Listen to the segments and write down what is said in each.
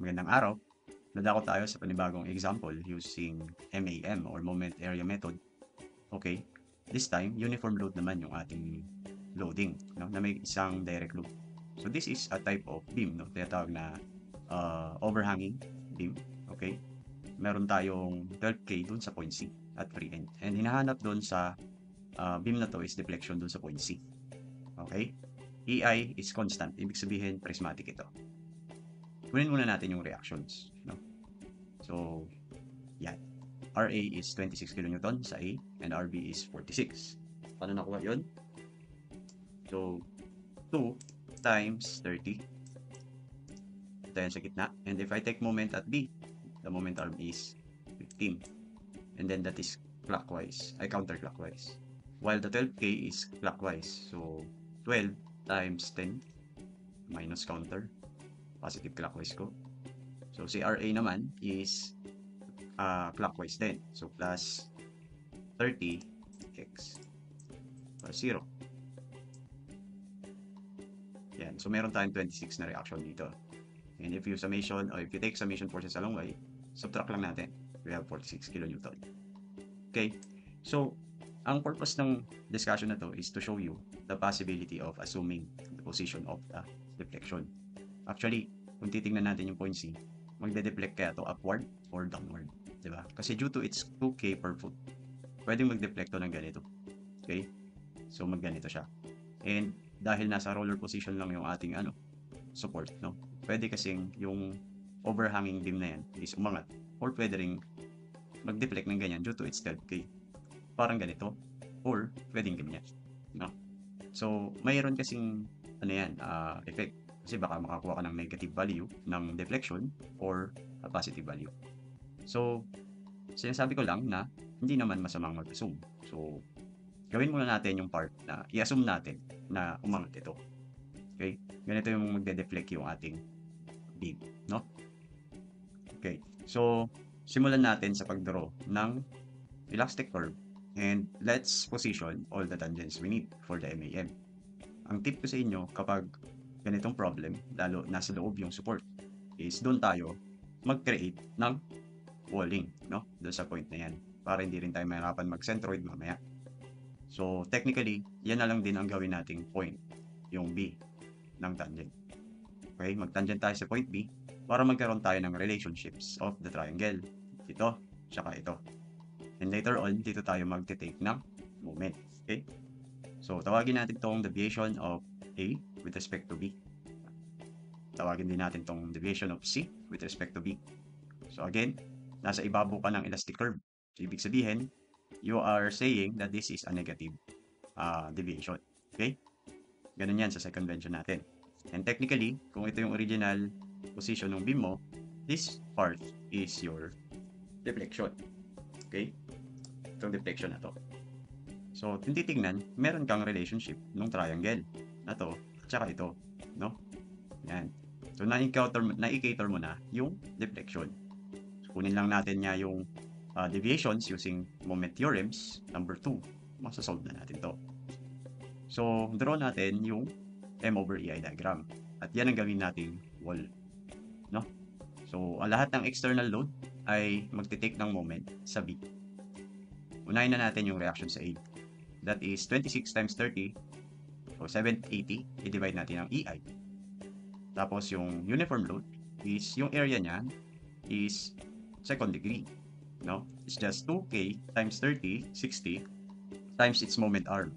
Magandang araw. Dadako tayo sa panibagong example using MAM or Moment Area Method. Okay, this time, uniform load naman yung ating loading, no? Na may isang direct load. So this is a type of beam, no? Tinatawag na overhanging beam. Okay, meron tayong 12K dun sa point C at free end. And hinahanap dun sa beam na to is deflection dun sa point C. Okay, EI is constant. Ibig sabihin, prismatic ito. Kunin muna natin yung reactions, no? So, yan. RA is 26 kN sa A and RB is 46. Paano nakuha yun? So, 2 times 30. Ito yan sa gitna. And if I take moment at B, the moment arm is 15. And then that is clockwise, counterclockwise. While the 12K is clockwise. So, 12 times 10 minus counter. Positive clockwise ko. So, si RA naman is clockwise din. So, plus 30x plus 0. Yan. So, meron tayong 26 na reaction dito. And if you summation, or if you take summation forces along Y, subtract lang natin. We have 46 kN. Okay? So, ang purpose ng discussion na to is to show you the possibility of assuming the position of the deflection. Actually, kung titingnan natin yung point C, magde-deflect kaya to upward or downward. Diba? Kasi due to its 2K per foot, pwedeng mag-deflect to ng ganito. Okay? So, magganito siya. And dahil nasa roller position lang yung ating support, no? Pwede kasing yung overhanging beam na yan is umangat or pwede ring mag-deflect ng ganyan due to its 12K. Parang ganito or pwedeng ganyan, no? So, mayroon kasing effect. Kasi baka makakuha ka ng negative value ng deflection or a positive value. So, sinasabi ko lang na hindi naman masamang mag-assume. So, gawin muna natin yung part na i-assume natin na umangat ito. Okay? Ganito yung magde-deflect yung ating beam, no? Okay. So, simulan natin sa pagdraw ng elastic curve and let's position all the tangents we need for the MAM. Ang tip ko sa inyo kapag ganitong problem, lalo nasa loob yung support, is doon tayo mag-create ng walling, no? Doon sa point na yan. Para hindi rin tayo mahirapan mag-centroid mamaya. So, technically, yan na lang din ang gawin nating point, yung B ng tangent. Okay, mag-tangent tayo sa point B para magkaroon tayo ng relationships of the triangle. Ito, tsaka ito. And later on, dito tayo mag-take ng moment. Okay? So, tawagin natin itong deviation of A with respect to B. Tawagin din natin itong deviation of C with respect to B. So, again, nasa ibabaw ka ng elastic curve. So, ibig sabihin, you are saying that this is a negative deviation. Okay? Ganun yan sa second convention natin. And technically, kung ito yung original position ng beam mo, this part is your deflection. Okay? Itong deflection na to. So, kung titignan, meron kang relationship ng triangle na to, at saka ito. No? Yan. So, na-cater mo na yung deflection. So, kunin lang natin nga yung deviations using moment theorems. Number 2, masasolve na natin to. So, draw natin yung M over EI diagram. At yan ang gawin nating wall. No? So, ang lahat ng external load ay magte-take ng moment sa B. Unahin na natin yung reaction sa A. That is 26 times 30. So, 780. I-divide natin ang EI. Tapos, yung uniform load is, yung area niya is second degree. No? It's just 2K times 30, 60, times its moment arm.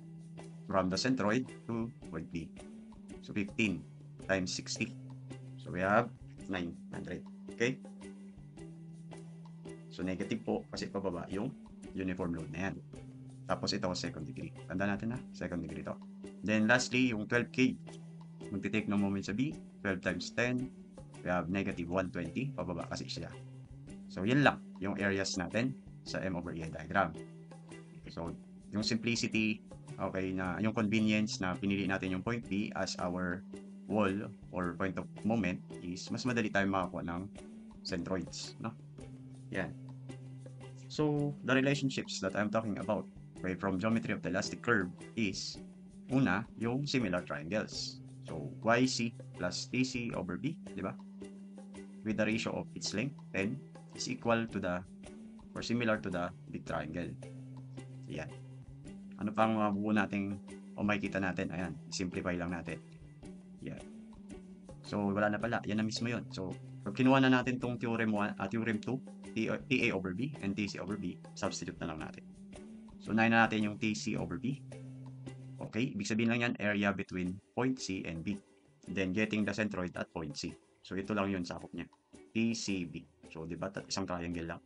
From the centroid to point B. So, 15 times 60. So, we have 900. Okay? So, negative po kasi pababa yung uniform load na yan. Tapos, ito second degree. Tanda natin na, second degree to. Then, lastly, yung 12K. Magtitake ng moment sa B. 12 times 10. We have negative 120. Pababa kasi siya. So, yun lang yung areas natin sa M over E diagram. So, yung simplicity, okay, na yung convenience na pinili natin yung point B as our wall or point of moment is mas madali tayong makakuha ng centroids, no? Yan. So, the relationships that I'm talking about, okay, from geometry of the elastic curve is, una, yung similar triangles. So, YC plus TC over B, di ba? with the ratio of its length, 10, is equal to the, or similar to the big triangle. Ayan. Ano pang mabubuo nating, o makikita natin? Ayan, simplify lang natin. Ayan. So, wala na pala. Yan na mismo yun. So, pag kinuha na natin tong theorem 1, theorem 2, TA over B and TC over B, substitute na lang natin. So, unahin na natin yung TC over B. Okay, ibig sabihin lang yan, area between point C and B. Then, getting the centroid at point C. So, ito lang yun sakop niya. TCB. So, di ba, isang triangle lang.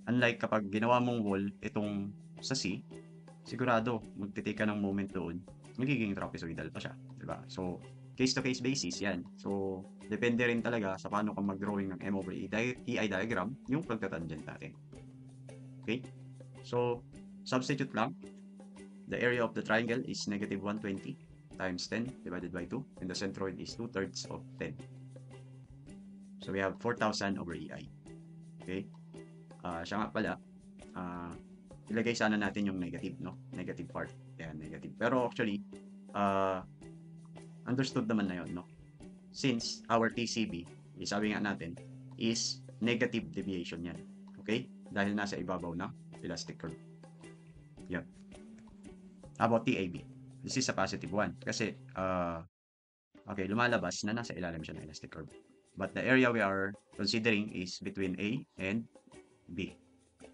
Unlike kapag ginawa mong wall, itong sa C, sigurado, magtitake ka ng moment doon, magiging trapezoidal pa siya. Di ba? So, case-to-case basis yan. So, depende rin talaga sa paano ka mag-drawing ng M over EI diagram, yung pagtatangent natin. Okay? So, substitute lang. The area of the triangle is negative 120 times 10 divided by 2, and the centroid is 2/3 of 10. So, we have 4,000 over EI. Okay? Siya nga pala, ilagay sana natin yung negative, no? Negative part. Yan, negative. Pero actually, understood naman na yun, no? Since our TCB, sabi nga natin, is negative deviation yan. Okay? Dahil nasa ibabaw ng elastic curve. Yep. How about TAB? This is a positive one. Kasi, okay, lumalabas na nasa ilalim siya ng elastic curve. But the area we are considering is between A and B.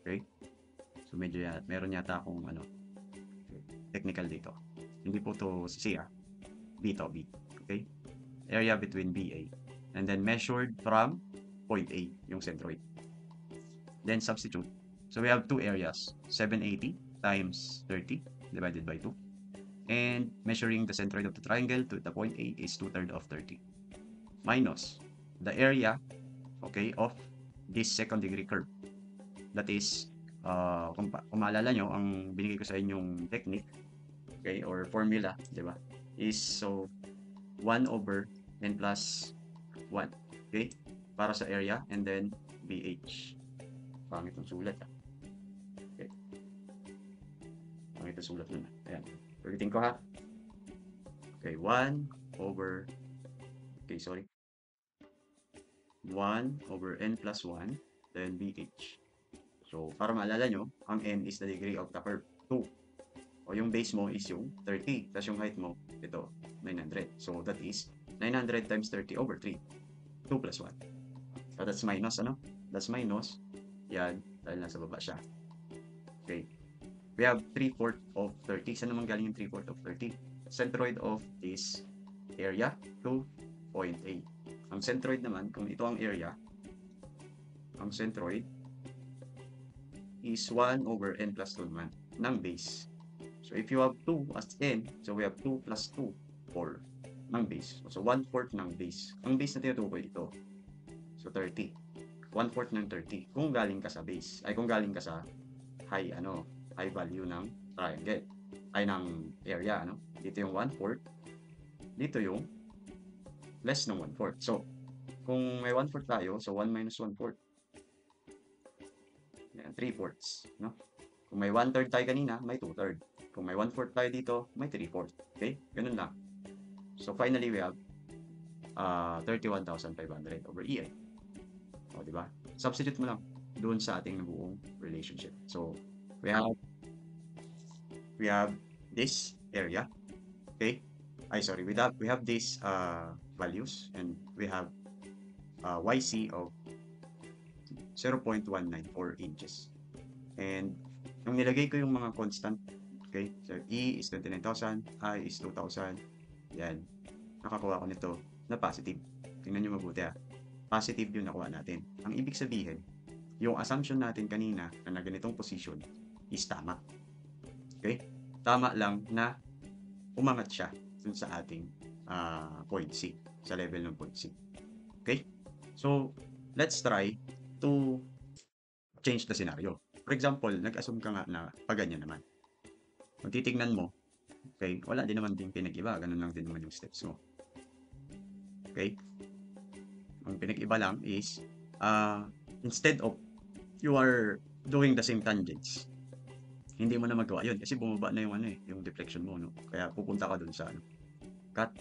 Okay? So, medyo meron yata akong technical dito. Hindi po to C, B to B. Okay? Area between BA. And then measured from point A, yung centroid. Then substitute. So we have two areas. 780 times 30 divided by 2. And measuring the centroid of the triangle to the point A is 2/3 of 30. Minus the area, okay, of this second degree curve. That is, kung maalala nyo, ang binigay ko sa inyong technique, okay, or formula, di ba, is so 1 over n plus 1, okay, para sa area, and then BH. Pangit ang sulat, okay. Pangit ang sulat nun. Ayan. Ulitin ko, ha. Okay, 1 over, okay, sorry. 1 over n plus 1, then BH. So, para maalala nyo, ang n is the degree of the curve, 2. O yung base mo is yung 30. Tapos yung height mo, ito, 900. So, that is 900 times 30 over 3. 2 plus 1. So, that's minus, ano? That's minus. Yan, dahil nasa baba siya. Okay. We have 3/4 of 30. Saan naman galing yung 3/4 of 30? Centroid of this area to point A. Ang centroid naman, kung ito ang area, ang centroid is 1 over n plus 2 naman ng base. So, if you have 2 as n, so we have 2 plus 2, 4 ng base. So, 1/4 ng base. Ang base na tinutukoy ito. So, 30. 1/4 ng 30. Kung galing ka sa base, ay kung galing ka sa high value ng triangle, ay ng area, Dito yung 1/4. Dito yung less ng 1/4. So, kung may 1/4 tayo, so 1 minus 1/4. Yan, 3/4, no? Kung may 1/3 tayo kanina, may 2/3. Kung may 1/4 tayo dito, may 3/4. Okay? Ganun lang. So, finally, we have 31,500 over EI. O, diba? Substitute mo lang doon sa ating nabuong relationship. So, we have this area. Okay? We have these values, and we have YC of 0.194 inches. And nung nilagay ko yung mga constant, okay, so E is 29,000, I is 2,000, yan, nakakuha ko nito na positive. Tingnan nyo mabuti, positive yung nakuha natin. Ang ibig sabihin, yung assumption natin kanina na ganitong position is tama. Okay? Tama lang na umangat siya dun sa ating point C, sa level ng point C. Okay? So, let's try to change the scenario. For example, nag-assume ka nga na paganyan naman. Kung titignan mo, okay, wala din naman din pinag-iba. Ganun lang din naman yung steps mo. Okay? Ang pinag-iba lang is, instead of you are doing the same tangents, hindi mo na magawa yun kasi bumaba na yung yung deflection mo, no? Kaya pupunta ka dun sa cut.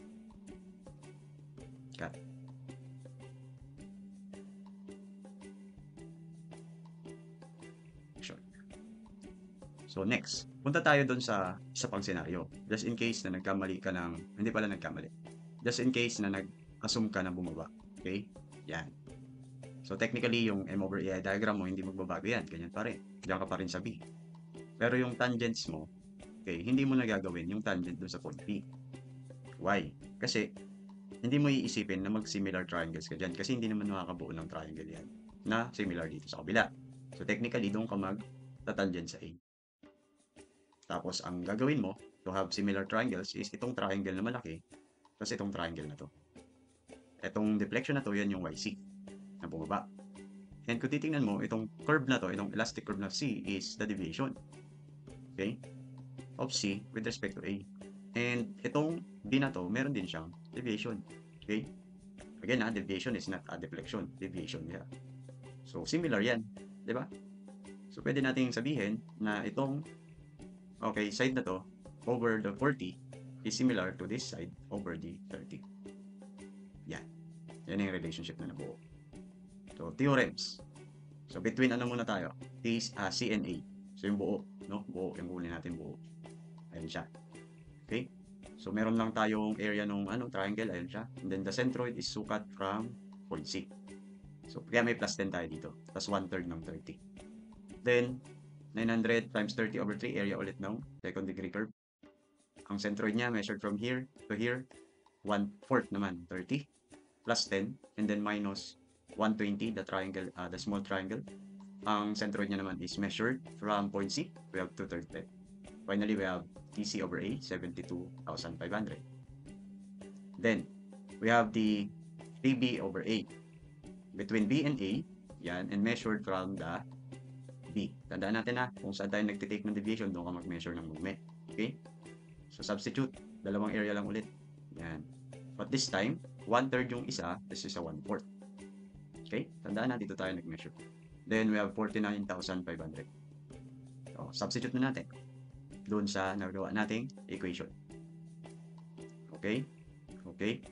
So next, punta tayo doon sa isa pang senaryo. Just in case na nagkamali ka ng, hindi pala nagkamali. Just in case na nag-assume ka na bumaba. Okay? Yan. So technically, yung M over AI diagram mo, hindi magbabago yan. Ganyan pa rin. Diyan ka pa rin sa B. Pero yung tangents mo, okay, hindi mo na gagawin yung tangent doon sa point B. Why? Kasi, hindi mo iisipin na mag-similar triangles ka dyan. Kasi hindi naman makakabuo ng triangle yan na similar dito sa kabila. So technically, doon ka mag-tatangent sa A. Tapos, ang gagawin mo to have similar triangles is itong triangle na malaki tapos itong triangle na to. Itong deflection na to, yan yung YC na bumaba. And kung titingnan mo, itong curve na to, itong elastic curve na C is the deviation, okay, of C with respect to A. And itong D na to, meron din siyang deviation, okay. Again, deviation is not a deflection, deviation niya. So, similar yan, di ba? So, pwede nating sabihin na itong okay, side na to over the 40 is similar to this side over the 30. Yan. Yan yung relationship na nabuo. So, theorems. So, between ano muna tayo? C and A. So, yung buo. No? Buo. Yung huli natin buo. Ayan siya. Okay? So, meron lang tayong area ng triangle. Ayan siya. And then, the centroid is sukat from point C. So, kaya may plus 10 tayo dito. Tapos 1/3 ng 30. Then, 900 times 30 over 3 area ulit ng second degree curve. Ang centroid niya measured from here to here, 1/4 naman, 30 plus 10 and then minus 120 the triangle, the small triangle. Ang centroid niya naman is measured from point C, we have 2/3. Finally, we have TC over A, 72,500. Then, we have the TB over A. Between B and A, yan, and measured from the B. Tandaan natin kung saan tayo nagtitake ng deviation, doon ka mag-measure ng movement. Okay? So, substitute. Dalawang area lang ulit. Yan. But this time, 1/3 yung isa, this is a 1/4. Okay? Tandaan na, dito tayo nag-measure. Then, we have 49,500. So, substitute na natin doon sa nagawa nating equation. Okay? Okay?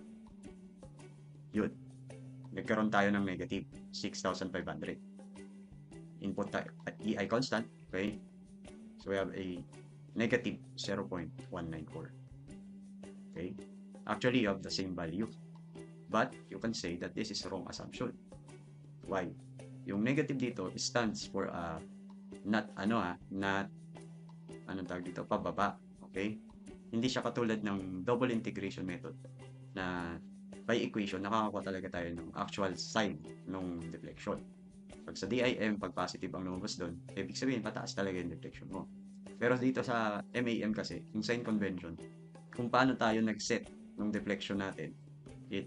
Yun. Nagkaroon tayo ng negative 6,500. Input tayo at EI constant, okay? So, we have a negative 0.194. Okay? Actually, you have the same value. But, you can say that this is a wrong assumption. Why? Yung negative dito stands for not, anong tawag dito? Pababa. Okay? Hindi siya katulad ng double integration method na by equation, nakakakuha talaga tayo ng actual sign ng deflection. Pag sa DIM, pag positive ang lumabas doon, ibig sabihin, pataas talaga yung deflection mo. Pero dito sa MAM kasi, yung sign convention, kung paano tayo nag-set ng deflection natin,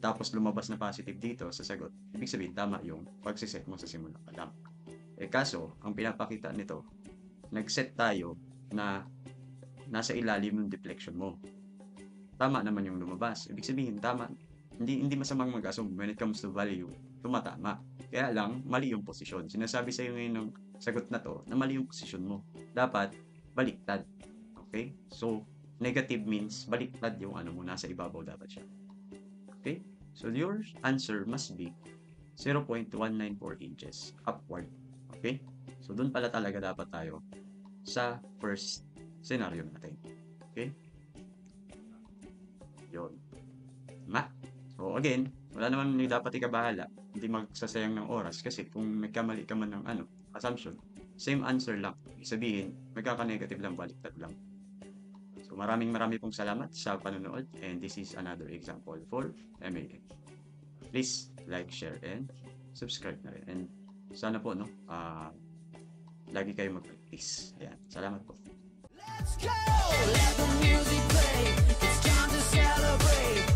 tapos lumabas na positive dito sa sagot, ibig sabihin, tama yung pag-set mo sa simula pa lang. Kaso, ang pinapakita nito, nag-set tayo na nasa ilalim ng deflection mo. Tama naman yung lumabas. Ibig sabihin, tama. Hindi masamang mag-assume when it comes to value, tumatama. Kaya lang, mali yung posisyon. Sinasabi sa iyo ngayon ng sagot na to, na mali yung posisyon mo. Dapat, baliktad. Okay? So, negative means baliktad yung mo, nasa ibabaw dapat siya. Okay? So, your answer must be 0.194 inches upward. Okay? So, dun pala talaga dapat tayo sa first scenario natin. Okay? Yun. So, again, wala naman dapat ikabahala. Hindi magsasayang ng oras kasi kung nagkamali ka man ng assumption, same answer lang. Ibig sabihin, magkaka-negative lang, baliktad lang. So, maraming pong salamat sa panonood and this is another example for MAM. Please like, share, and subscribe na rin. And sana po, lagi kayo mag-practice. Ayan. Salamat po. Let's go! Let the music play. It's time to celebrate.